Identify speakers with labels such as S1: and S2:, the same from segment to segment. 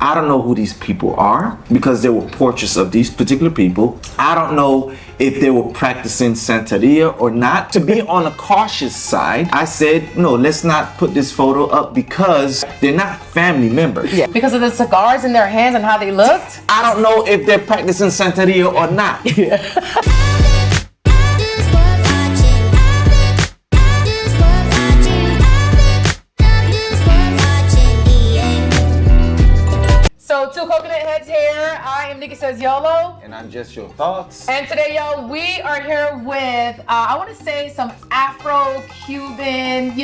S1: I don't know who these people are because there were portraits of these particular people. I don't know if they were practicing Santeria or not. To be on a cautious side, I said, no, let's not put this photo up because they're not family members.
S2: Yeah. Because of the cigars in their hands and how they looked?
S1: I don't know if they're practicing Santeria or not.
S2: So, two coconut heads here. I am Nikki Says YOLO.
S1: And I'm Just Your Thoughts.
S2: And today, y'all, we are here with, I want to say some Afro-Cuban,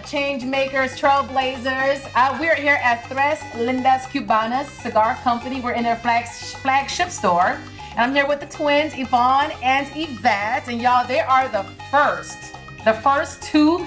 S2: change makers, trailblazers. We're here at Tres Lindas Cubana Cigar Company. We're in their flagship store. And I'm here with the twins, Yvonne and Yvette. And y'all, they are the first to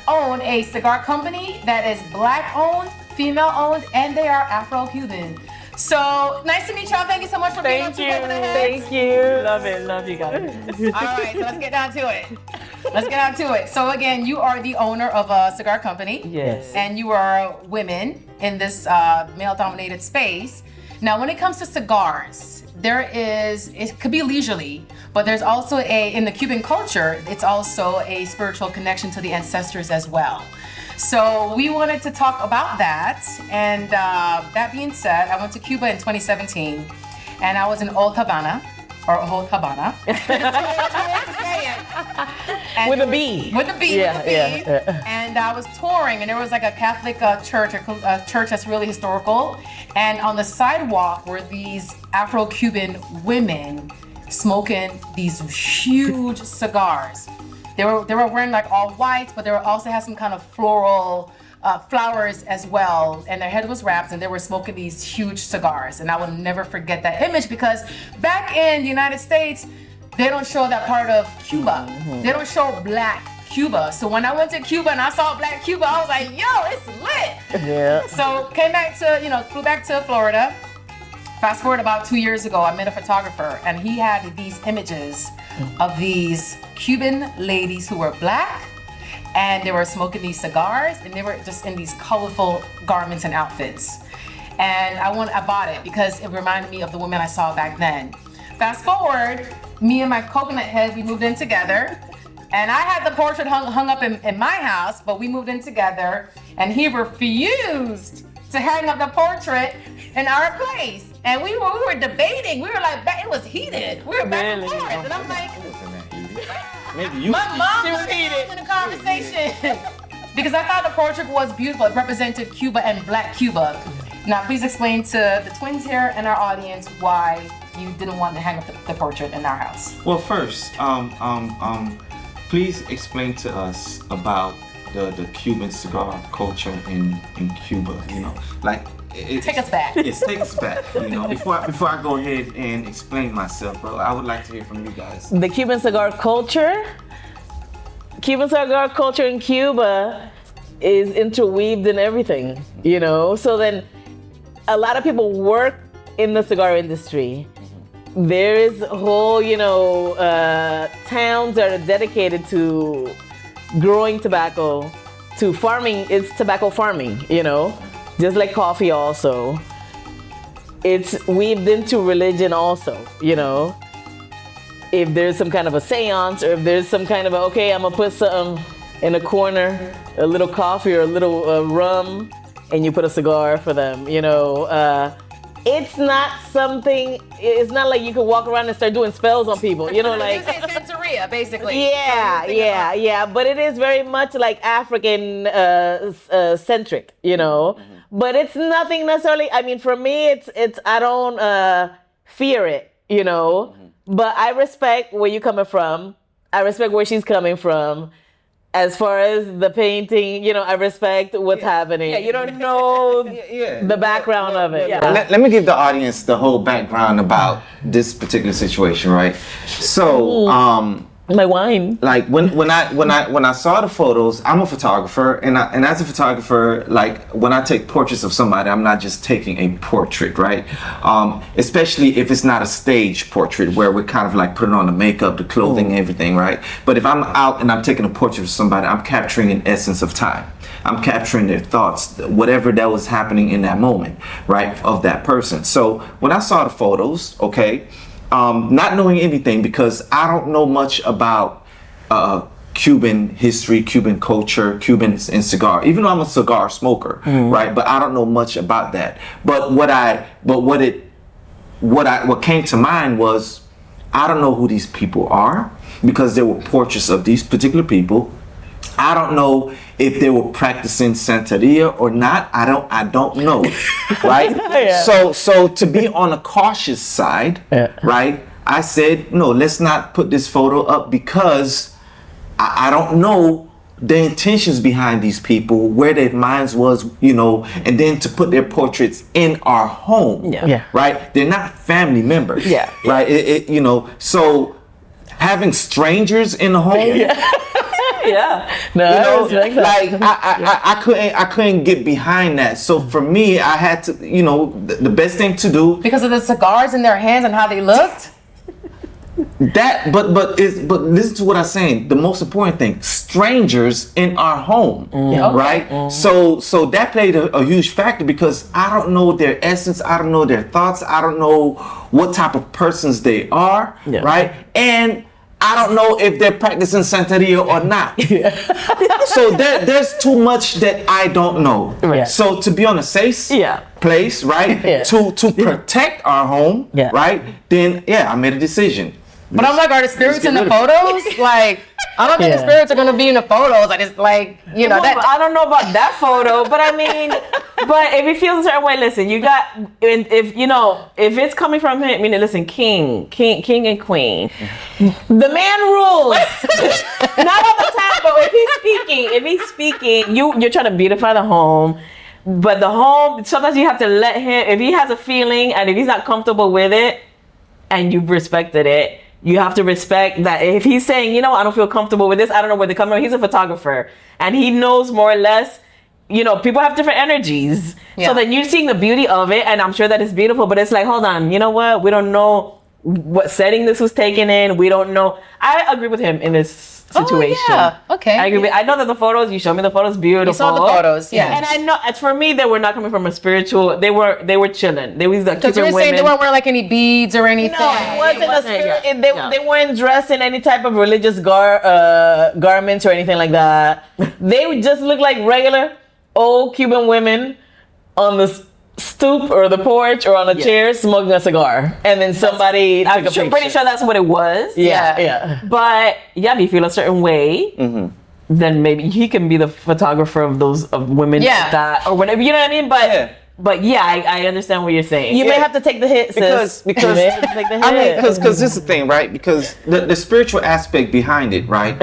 S2: own a cigar company that is Black owned, female owned, and they are Afro-Cuban. So nice to meet y'all. Thank you so much for being on Two Coconut Heads.
S3: Thank you. Love you guys.
S2: All right, so let's get down to it. So again, you are the owner of a cigar company.
S3: Yes.
S2: And you are women in this male-dominated space. Now, when it comes to cigars, it could be leisurely, but there's also in the Cuban culture, it's also a spiritual connection to the ancestors as well. So we wanted to talk about that. And that being said, I went to Cuba in 2017 and I was in Old Havana.
S3: With a B.
S2: With a B.
S3: Yeah.
S2: And I was touring and there was like a Catholic church, a church that's really historical. And on the sidewalk were these Afro-Cuban women smoking these huge cigars. They were wearing like all white, but they also had some kind of floral flowers as well. And their head was wrapped and they were smoking these huge cigars. And I will never forget that image because back in the United States, they don't show that part of Cuba. Mm-hmm. They don't show Black Cuba. So when I went to Cuba and I saw Black Cuba, I was like, yo, it's lit.
S3: Yeah.
S2: So flew back to Florida. Fast forward about 2 years ago, I met a photographer and he had these images of these Cuban ladies who were Black and they were smoking these cigars and they were just in these colorful garments and outfits. And I bought it because it reminded me of the women I saw back then. Fast forward, me and my coconut head, we moved in together and I had the portrait hung up in my house, but we moved in together and he refused to hang up the portrait in our place. And we were debating. We were like, it was heated. We were back and forth. And I'm like, my mom was in the conversation. Because I thought the portrait was beautiful. It represented Cuba and Black Cuba. Now, please explain to the twins here and our audience why you didn't want to hang up the portrait in our house.
S1: Well, first, please explain to us about the Cuban cigar culture in Cuba.
S2: Take us back.
S1: Yes, take us back. Before I go ahead and explain myself, bro, I would like to hear from you guys.
S3: The Cuban cigar culture in Cuba is interweaved in everything, So then a lot of people work in the cigar industry. There is whole, towns that are dedicated to growing tobacco, to farming. It's tobacco farming, just like coffee also. It's weaved into religion also, If there's some kind of a seance or if there's some kind of I'm gonna put something in a corner, a little coffee or a little rum, and you put a cigar for them, It's not like you can walk around and start doing spells on people, like.
S2: It's Santeria, basically.
S3: Yeah. But it is very much like African centric, Mm-hmm. But it's nothing necessarily. I mean, for me, it's I don't fear it, Mm-hmm. But I respect where you're coming from. I respect where she's coming from. As far as the painting, I respect what's happening. Yeah, you don't know the background of it. Yeah.
S1: Let me give the audience the whole background about this particular situation, right? So,
S3: My wine.
S1: Like when I saw the photos, I'm a photographer, and as a photographer, like when I take portraits of somebody, I'm not just taking a portrait, right? Especially if it's not a stage portrait where we're kind of like putting on the makeup, the clothing, everything, right? But if I'm out and I'm taking a portrait of somebody, I'm capturing an essence of time. I'm capturing their thoughts, whatever that was happening in that moment, right, of that person. So when I saw the photos, okay, not knowing anything, because I don't know much about Cuban history, Cuban culture, Cubans and cigar. Even though I'm a cigar smoker, right? But I don't know much about that. But what came to mind was, I don't know who these people are, because there were portraits of these particular people. I don't know if they were practicing Santería or not. I don't know, right? Yeah. So to be on the cautious side, right? I said, no, let's not put this photo up, because I don't know the intentions behind these people, where their minds was, and then to put their portraits in our home, right? They're not family members, right? So having strangers in the home.
S3: No,
S1: I couldn't get behind that. So for me, I had to, the best thing to do,
S2: because of the cigars in their hands and how they looked.
S1: But listen to what I'm saying. The most important thing: strangers in our home, right? So that played a huge factor, because I don't know their essence, I don't know their thoughts, I don't know what type of persons they are, right? And I don't know if they're practicing Santería or not. So there's too much that I don't know. Right. So to be on a safe place, right, to protect our home, right, then I made a decision.
S2: But I'm like, are the spirits in the photos? Like, I don't think the spirits are gonna be in the photos. I just like, that.
S3: I don't know about that photo, but I mean, but if it feels a certain way, listen, you got, if it's coming from him, listen, king and queen, the man rules. Not all the time, but if he's speaking, you're trying to beautify the home. But the home, sometimes you have to let him, if he has a feeling and if he's not comfortable with it, and you've respected it, you have to respect that. If he's saying, I don't feel comfortable with this, I don't know where they're coming from. He's a photographer, and he knows more or less, people have different energies. So then you're seeing the beauty of it, and I'm sure that it's beautiful, but it's like, hold on, you know what? We don't know what setting this was taken in. We don't know. I agree with him in this situation.
S2: Oh, yeah. Okay.
S3: I agree. I know that the photos, you showed me the photos, beautiful.
S2: You saw the photos, yeah.
S3: And I know, as for me, they were not coming from a spiritual, they were chilling. They was the Cuban women.
S2: Saying they weren't wearing like any beads or anything.
S3: No, it wasn't a spirit. They weren't dressed in any type of religious garments or anything like that. They just looked like regular old Cuban women on the stoop or the porch or on a chair smoking a cigar, and then somebody took a picture. I'm pretty sure that's what it was. But if you feel a certain way, then maybe he can be the photographer of those women that or whatever, you know what I mean? But I understand what you're saying. You may have to take the hit, sis.
S1: Because this is the thing, right? Because the spiritual aspect behind it, right?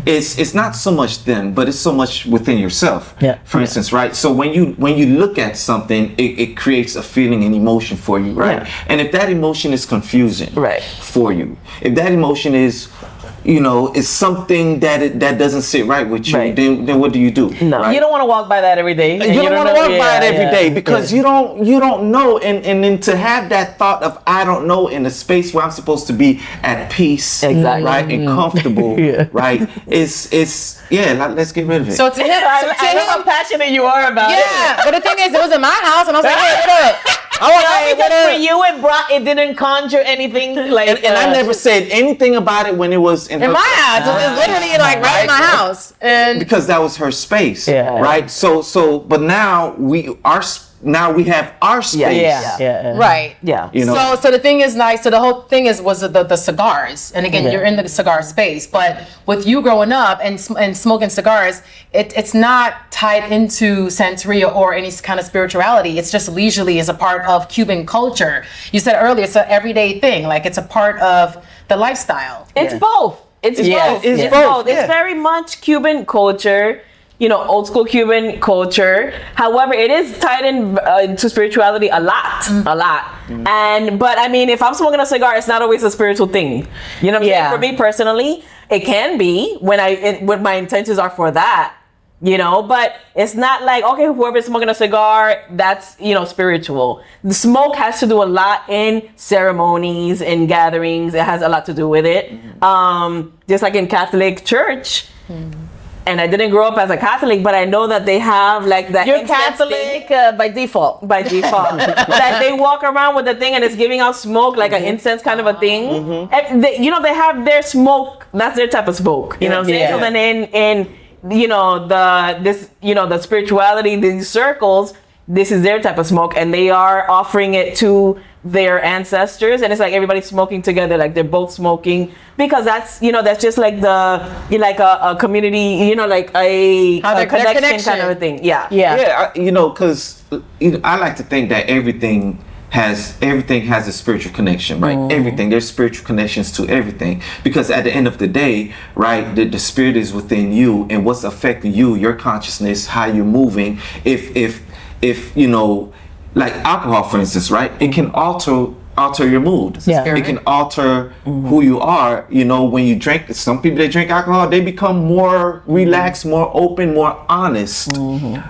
S1: It's not so much them, but it's so much within yourself. For instance, right? So when you look at something, it creates a feeling and emotion for you, right? And if that emotion is confusing, for you, if that emotion is, it's something that doesn't sit right with you, then what do you do?
S3: No, right? You don't want to walk by that every day.
S1: You don't want to walk by it every day, because you don't know, and then to have that thought of I don't know in a space where I'm supposed to be at peace, right, and comfortable, right? It's let's get rid of it.
S2: So to him,
S3: I know how passionate you are about it.
S2: Yeah, but the thing is, it was in my house, and I was like, hey, what up?
S3: For you, it didn't conjure anything like.
S1: And I never said anything about it when it was in
S2: my house. It was literally like right in my house, and
S1: because that was her space, right? So, but now we have our space,
S2: right?
S1: Yeah,
S2: So the thing is nice. So the whole thing was the cigars, and again, you're in the cigar space. But with you growing up and smoking cigars, it's not tied into Santería or any kind of spirituality. It's just leisurely as a part of Cuban culture. You said earlier, it's an everyday thing. Like it's a part of the lifestyle.
S3: It's both. It's both. It's both. It's very much Cuban culture. Old school Cuban culture. However, it is tied into spirituality a lot. But I mean, if I'm smoking a cigar, it's not always a spiritual thing. You know what I'm saying? For me personally, It can be when my intentions are for that, you know, but it's not like, okay, whoever's smoking a cigar, that's, you know, spiritual. The smoke has to do a lot in ceremonies and gatherings. It has a lot to do with it. Just like in Catholic church. And I didn't grow up as a Catholic, but I know that they have like that.
S2: You're Catholic by default.
S3: By default. That they walk around with the thing and it's giving out smoke, like an incense kind of a thing. And they, you know, they have their smoke. That's their type of smoke. You know what I'm saying? So then in you know, the spirituality, these circles, this is their type of smoke, and they are offering it to their ancestors, and it's like everybody's smoking together, like they're both smoking, because that's, you know, that's just like a community, you know, like a connection kind of a thing. Yeah,
S1: you know, because I like to think that everything has a spiritual connection, right? Everything, there's spiritual connections to everything, because at the end of the day, right, the spirit is within you, and what's affecting you, your consciousness, how you're moving. If you know, like alcohol, for instance, right, it can alter your mood. It can alter who you are. You know, when you drink, some people that drink alcohol, they become more relaxed, more open, more honest,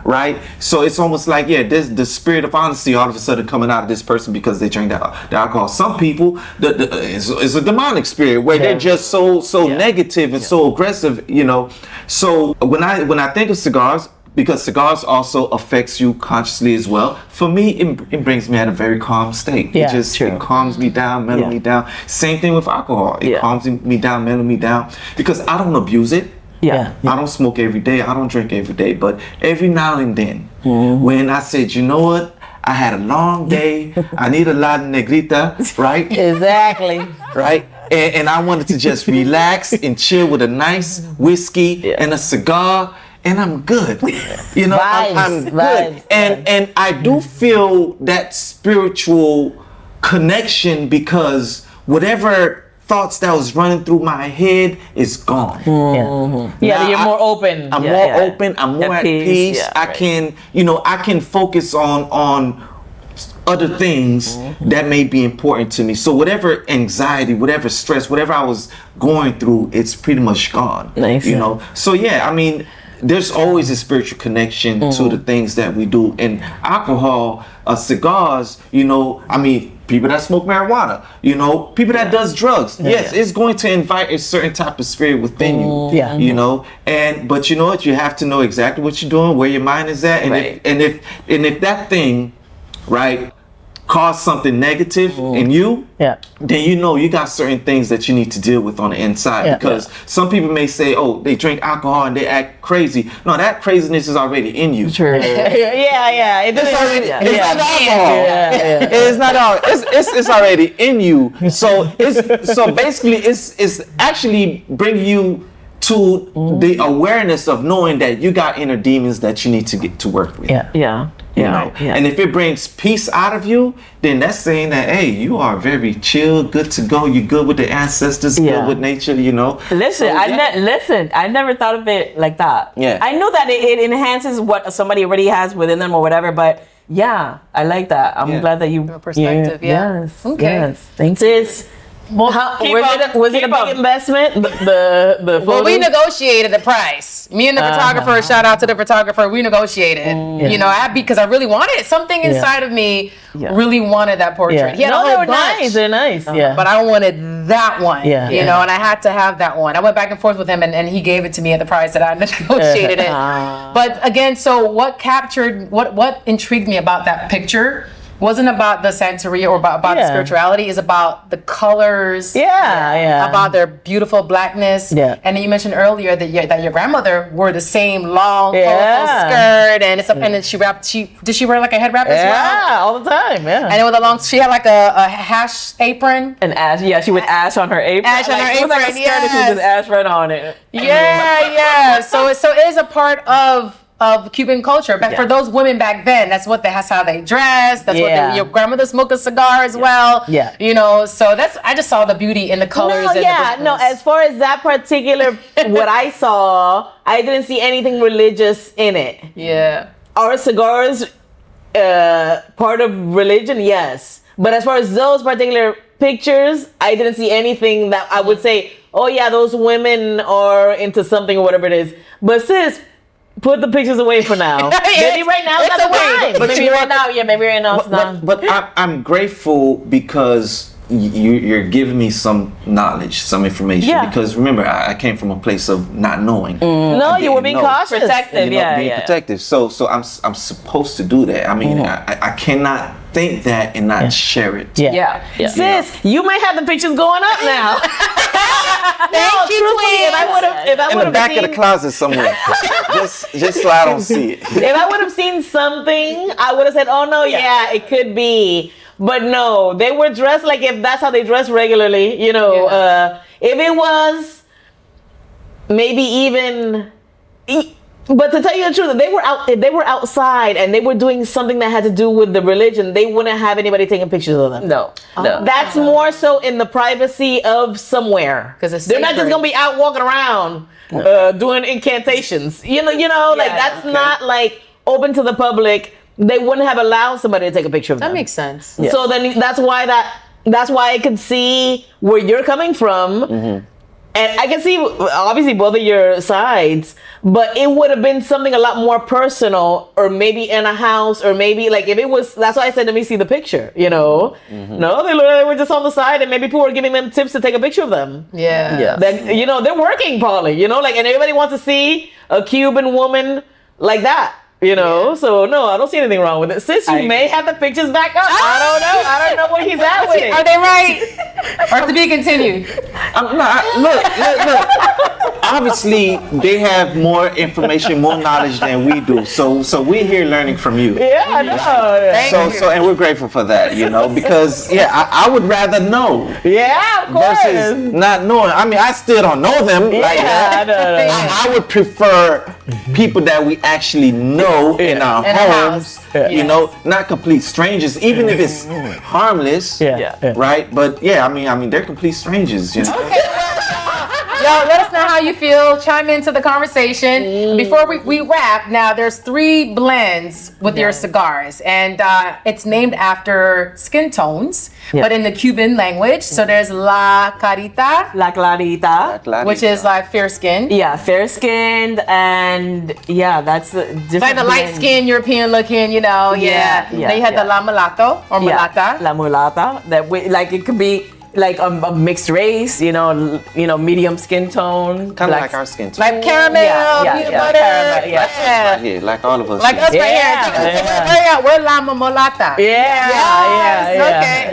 S1: right? So it's almost like, there's the spirit of honesty all of a sudden coming out of this person because they drink the alcohol. Some people, it's a demonic spirit where they're just so negative and so aggressive, you know. So when I think of cigars, because cigars also affects you consciously as well. For me, it brings me at a very calm state. It calms me down, mellows me down. Same thing with alcohol. It calms me down, mellows me down, because I don't abuse it. I don't smoke every day. I don't drink every day. But every now and then, when I said, you know what? I had a long day. I need a lot of negrita, right?
S3: Exactly.
S1: Right? And I wanted to just relax and chill with a nice whiskey and a cigar. And I'm good, you know. I'm good, and I do feel that spiritual connection, because whatever thoughts that was running through my head is gone.
S3: You're more open.
S1: I'm more open. I'm more at peace. I can focus on other things that may be important to me. So whatever anxiety, whatever stress, whatever I was going through, it's pretty much gone. You know. So I mean, there's always a spiritual connection to the things that we do. And alcohol, cigars, you know, I mean, people that smoke marijuana, you know, people that does drugs, it's going to invite a certain type of spirit within you, you know. But you know what? You have to know exactly what you're doing, where your mind is at, and if that thing, right, cause something negative in you, then you know you got certain things that you need to deal with on the inside. Because some people may say, oh, they drink alcohol and they act crazy. No, that craziness is already in you.
S3: True. It's already.
S1: It's not alcohol. It's not all. It's already in you. So basically it's actually bringing you to the awareness of knowing that you got inner demons that you need to get to work with. You know? And if it brings peace out of you, then that's saying that, hey, you are very chill, good to go. You're good with the ancestors, good with nature, you know.
S3: Listen, I never thought of it like that. I know that it enhances what somebody already has within them or whatever, but I like that. I'm glad that you...
S2: Your perspective,
S3: Yes.
S2: Okay.
S3: Yes. Thanks. Well, was it a big investment?
S2: Well, we negotiated the price. Me and the photographer, shout out to the photographer, we negotiated. You know, because I really wanted it. Something inside of me really wanted that portrait. He had a whole bunch.
S3: They're nice.
S2: But I wanted that one. You know, and I had to have that one. I went back and forth with him, and he gave it to me at the price that I negotiated it. But again, so what intrigued me about that picture wasn't about the Santeria or about the spirituality. Is about the colors. About their beautiful blackness. And then you mentioned earlier that your grandmother wore the same long colorful skirt, and then did she wear like a head wrap as well?
S3: Yeah, all the time. Yeah.
S2: And with she had like a hash apron.
S3: An ash. Yeah, she would ash on her apron.
S2: Ash on her apron.
S3: It was like a skirt and she would just ash right on it.
S2: So it is a part of Cuban culture, but for those women back then, that's how they dressed. That's what your grandmother smoked a cigar as well. You know, so I just saw the beauty in the colors.
S3: As far as that particular, what I saw, I didn't see anything religious in it. Are cigars part of religion? Yes. But as far as those particular pictures, I didn't see anything that I would say, oh yeah, those women are into something or whatever it is. But sis, put the pictures away for now. Maybe right now is not the time.
S2: But maybe right now, maybe right now it's not.
S1: But I'm grateful because you're giving me some knowledge, some information.
S3: Yeah.
S1: Because remember, I came from a place of not knowing.
S3: No, you were being cautious.
S2: Protective.
S1: Being protective. So I'm supposed to do that. I mean, I cannot think that and not share it.
S2: Yeah.
S3: Sis, you might have the pictures going up now.
S2: Thank you,
S3: truthfully, if I
S1: In
S3: would
S1: the back of the closet somewhere. just so I don't see it.
S3: If I would have seen something, I would have said, oh no, yeah, it could be. But no, they were dressed like if that's how they dress regularly, you know. If it was maybe even, but to tell you the truth, if they were outside and they were doing something that had to do with the religion, they wouldn't have anybody taking pictures of them.
S2: No.
S3: That's more so in the privacy of somewhere. Because they're not just gonna be out walking around doing incantations. You know, like that's not like open to the public. They wouldn't have allowed somebody to take a picture of them.
S2: That makes sense.
S3: Yeah. So then that's why I could see where you're coming from. And I can see obviously both of your sides, but it would have been something a lot more personal, or maybe in a house, or maybe like if it was, that's why I said, let me see the picture, you know? No, they look like they were just on the side and maybe people were giving them tips to take a picture of them.
S2: Yeah.
S3: Then, you know, they're working, Polly, you know, like, and everybody wants to see a Cuban woman like that. You know, so no, I don't see anything wrong with it. Sis, you may have the pictures back up. I don't know where he's at with it.
S2: Are they right? Or to be continued?
S1: Look. Obviously, they have more information, more knowledge than we do. So we're here learning from you.
S3: Yeah, I know.
S1: So and we're grateful for that, you know, because I would rather know.
S3: Yeah, of course.
S1: Versus not knowing. I mean, I still don't know them. Like that. I would prefer people that we actually know in our homes, you know, not complete strangers, even if it's harmless, right? But I mean, they're complete strangers, you know.
S2: Okay. Yo, let us know how you feel. Chime into the conversation. Before we wrap, now there's 3 blends with your cigars, and it's named after skin tones, but in the Cuban language. So there's La Clarita, which is like fair skin.
S3: Yeah, fair skinned, and that's different.
S2: Like the light skin, European looking, you know. Then you had the La Mulatto or Mulata.
S3: La Mulata. Like it could be like a mixed race, you know, medium skin tone,
S1: kind of like our skin tone,
S2: like caramel, peanut butter,
S1: right here, like all of us,
S2: like us right here. We're La Mulata. Okay,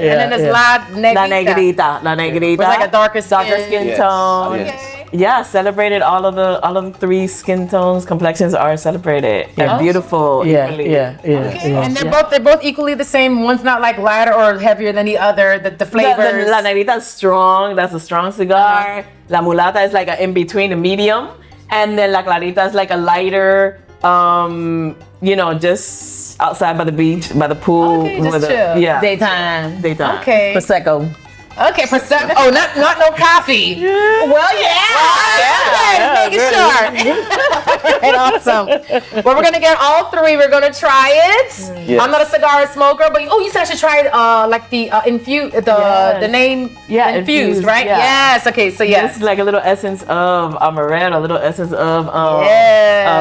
S2: and then there's La Negrita.
S3: La Negrita,
S2: with like a darker skin
S3: tone.
S1: Yes.
S3: Yeah, celebrated all of the 3 skin tones, complexions are celebrated. They're beautiful. Yeah.
S2: And they're both equally the same. One's not like lighter or heavier than the other. The flavors.
S3: La Negrita is strong. That's a strong cigar. La Mulata is like an in between, a medium, and then La Clarita is like a lighter. You know, just outside by the beach, by the pool.
S2: Okay, just chill.
S3: Daytime.
S2: Okay.
S3: Prosecco.
S2: Okay, Prosecco. Oh, not no coffee.
S3: Well,
S2: Making sure. And awesome. Well, we're gonna get all 3. We're gonna try it. I'm not a cigar smoker, but you said I should try it. Like the the name infused, right? Yes. Okay. So
S3: it's like a little essence of amaretto, a little essence of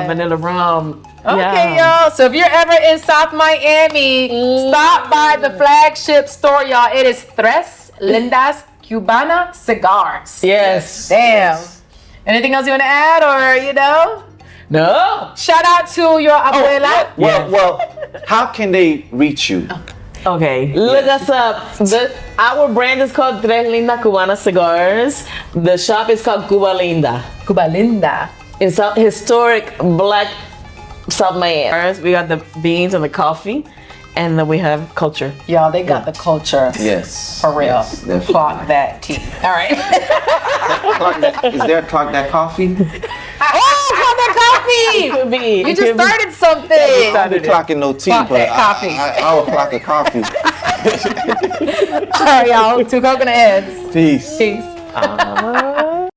S3: vanilla rum.
S2: Okay, y'all. So if you're ever in South Miami, stop by the flagship store, y'all. It is Tres Lindas Cubana Cigars.
S3: Yes.
S2: Damn. Anything else you want to add, or you know?
S3: No.
S2: Shout out to your abuela.
S1: Well, how can they reach you?
S3: Okay, look us up. Our brand is called Tres Lindas Cubana Cigars. The shop is called Cuba Linda.
S2: Cuba Linda.
S3: It's a historic black South Miami. We got the beans and the coffee, and then we have culture.
S2: Y'all, they got the culture.
S1: Yes.
S2: For real.
S1: Yes,
S2: clock that tea. All right.
S1: Is there a clock that coffee?
S2: Clock that coffee!
S3: Could be.
S2: You just started something.
S1: I don't be clocking no tea,
S2: Clock
S1: but
S2: that coffee.
S1: I will clock a coffee.
S2: All right, y'all. 2 coconut heads.
S1: Peace.
S2: Peace.